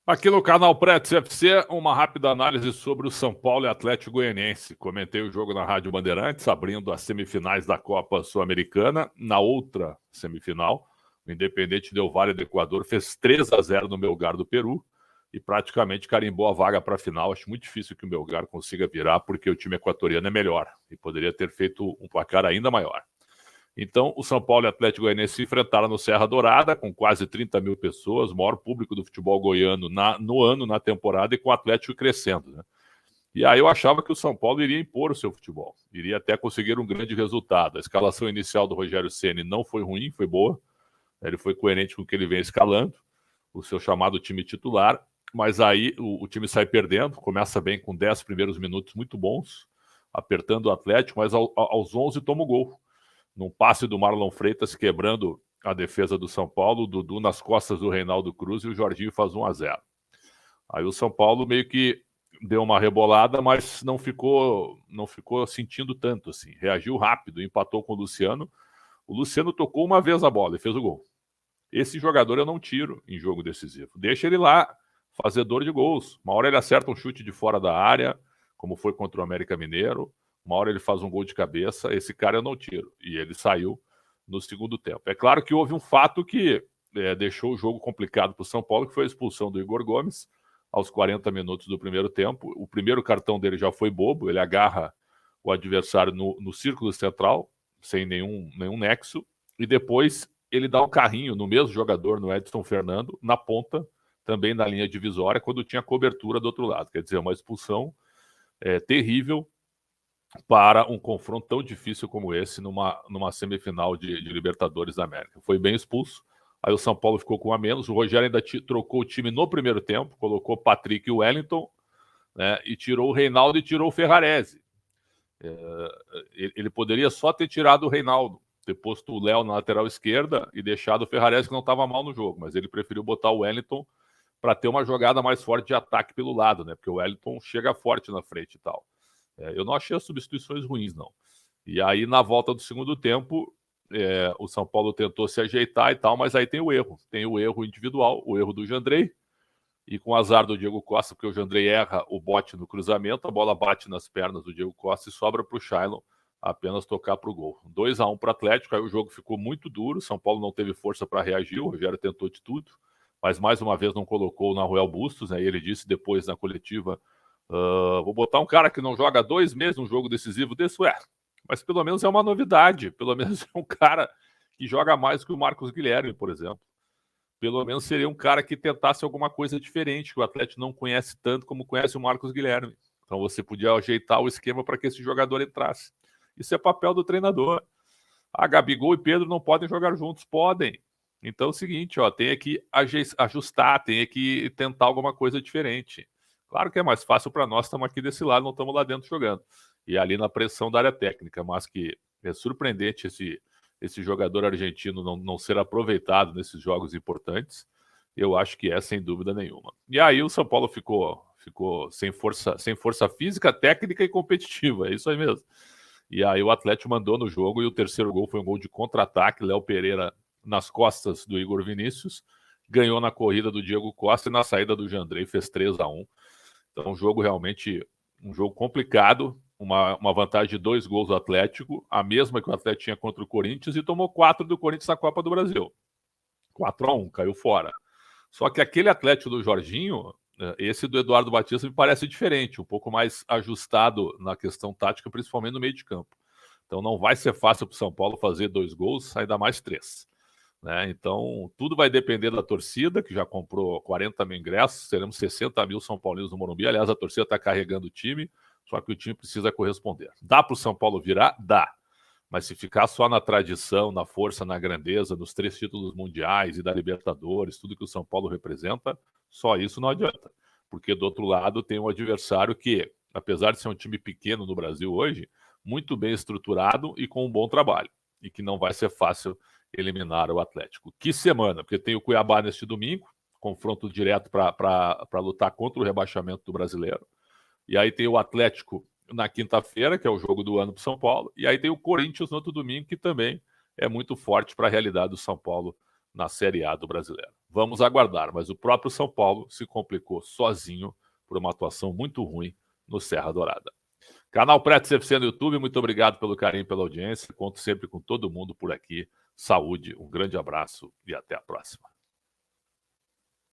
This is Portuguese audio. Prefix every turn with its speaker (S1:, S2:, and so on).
S1: Aqui no canal Pretos FC, uma rápida análise sobre o São Paulo e Atlético Goianiense. Comentei o jogo na Rádio Bandeirantes, abrindo as semifinais da Copa Sul-Americana. Na outra semifinal, o Independente Del Valle do Equador fez 3-0 no Melgar do Peru e praticamente carimbou a vaga para a final. Acho muito difícil que o Melgar consiga virar, porque o time equatoriano é melhor e poderia ter feito um placar ainda maior. Então, o São Paulo e o Atlético Goianiense se enfrentaram no Serra Dourada, com quase 30 mil pessoas, o maior público do futebol goiano no ano, na temporada, e com o Atlético crescendo, né? E aí eu achava que o São Paulo iria impor o seu futebol, iria até conseguir um grande resultado. A escalação inicial do Rogério Ceni não foi ruim, foi boa, ele foi coerente com o que ele vem escalando, o seu chamado time titular, mas aí o time sai perdendo, começa bem com 10 primeiros minutos muito bons, apertando o Atlético, mas aos 11 toma o gol. Num passe do Marlon Freitas, quebrando a defesa do São Paulo, o Dudu nas costas do Reinaldo Cruz e o Jorginho faz 1-0. Aí o São Paulo meio que deu uma rebolada, mas não ficou sentindo tanto assim. Reagiu rápido, empatou com o Luciano. O Luciano tocou uma vez a bola e fez o gol. Esse jogador eu não tiro em jogo decisivo. Deixa ele lá, fazedor de gols. Uma hora ele acerta um chute de fora da área, como foi contra o América Mineiro. Uma hora ele faz um gol de cabeça. Esse cara eu não tiro. E ele saiu no segundo tempo. É claro que houve um fato que deixou o jogo complicado para o São Paulo, que foi a expulsão do Igor Gomes aos 40 minutos do primeiro tempo. O primeiro cartão dele já foi bobo. Ele agarra o adversário no círculo central, sem nenhum nexo. E depois ele dá um carrinho no mesmo jogador, no Edson Fernando, na ponta, também na linha divisória, quando tinha cobertura do outro lado. Quer dizer, uma expulsão terrível para um confronto tão difícil como esse numa semifinal de Libertadores da América. Foi bem expulso. Aí o São Paulo ficou com um a menos. O Rogério ainda trocou o time no primeiro tempo, colocou Patrick e Wellington, né, e tirou o Reinaldo e tirou o Ferrarese. Ele poderia só ter tirado o Reinaldo, ter posto o Léo na lateral esquerda e deixado o Ferrarese, que não estava mal no jogo, mas ele preferiu botar o Wellington para ter uma jogada mais forte de ataque pelo lado, né? Porque o Wellington chega forte na frente e tal. Eu não achei as substituições ruins, não. E aí, na volta do segundo tempo, o São Paulo tentou se ajeitar e tal, mas aí tem o erro. Tem o erro individual, o erro do Jandrei, e com o azar do Diego Costa, porque o Jandrei erra o bote no cruzamento, a bola bate nas pernas do Diego Costa e sobra para o Shailon apenas tocar para o gol. 2-1 para o Atlético, aí o jogo ficou muito duro, São Paulo não teve força para reagir, o Rogério tentou de tudo, mas mais uma vez não colocou o Nahuel Bustos, né? E ele disse depois na coletiva, vou botar um cara que não joga 2 meses num jogo decisivo desse, mas pelo menos é uma novidade, pelo menos é um cara que joga mais que o Marcos Guilherme, por exemplo. Pelo menos seria um cara que tentasse alguma coisa diferente, que o Atlético não conhece tanto como conhece o Marcos Guilherme. Então você podia ajeitar o esquema para que esse jogador entrasse. Isso é papel do treinador. Gabigol e Pedro não podem jogar juntos? Podem. Então é o seguinte, tem que ajustar, tem que tentar alguma coisa diferente. Claro que é mais fácil para nós, estamos aqui desse lado, não estamos lá dentro jogando. E ali na pressão da área técnica, mas que é surpreendente esse jogador argentino não ser aproveitado nesses jogos importantes, eu acho que é sem dúvida nenhuma. E aí o São Paulo ficou sem força física, técnica e competitiva, é isso aí mesmo. E aí o Atlético mandou no jogo e o terceiro gol foi um gol de contra-ataque, Léo Pereira nas costas do Igor Vinícius, ganhou na corrida do Diego Costa e na saída do Jandrei fez 3-1. Então um jogo realmente, um jogo complicado, uma vantagem de 2 gols do Atlético, a mesma que o Atlético tinha contra o Corinthians, e tomou 4 do Corinthians na Copa do Brasil. 4-1, caiu fora. Só que aquele Atlético do Jorginho, esse do Eduardo Batista me parece diferente, um pouco mais ajustado na questão tática, principalmente no meio de campo. Então não vai ser fácil para o São Paulo fazer 2 gols, ainda mais 3. Né? Então tudo vai depender da torcida, que já comprou 40 mil ingressos, teremos 60 mil São Paulinos no Morumbi. Aliás, a torcida está carregando o time, só que o time precisa corresponder. Dá para o São Paulo virar? Dá. Mas se ficar só na tradição, na força, na grandeza, nos 3 títulos mundiais e da Libertadores, tudo que o São Paulo representa, só isso não adianta. Porque do outro lado tem um adversário que, apesar de ser um time pequeno no Brasil hoje, muito bem estruturado e com um bom trabalho. E que não vai ser fácil eliminar o Atlético. Que semana? Porque tem o Cuiabá neste domingo, confronto direto para lutar contra o rebaixamento do Brasileiro. E aí tem o Atlético na quinta-feira, que é o jogo do ano para o São Paulo. E aí tem o Corinthians no outro domingo, que também é muito forte para a realidade do São Paulo na Série A do Brasileiro. Vamos aguardar, mas o próprio São Paulo se complicou sozinho por uma atuação muito ruim no Serra Dourada. Canal Pretos FC no YouTube, muito obrigado pelo carinho, pela audiência. Conto sempre com todo mundo por aqui. Saúde, um grande abraço e até a próxima.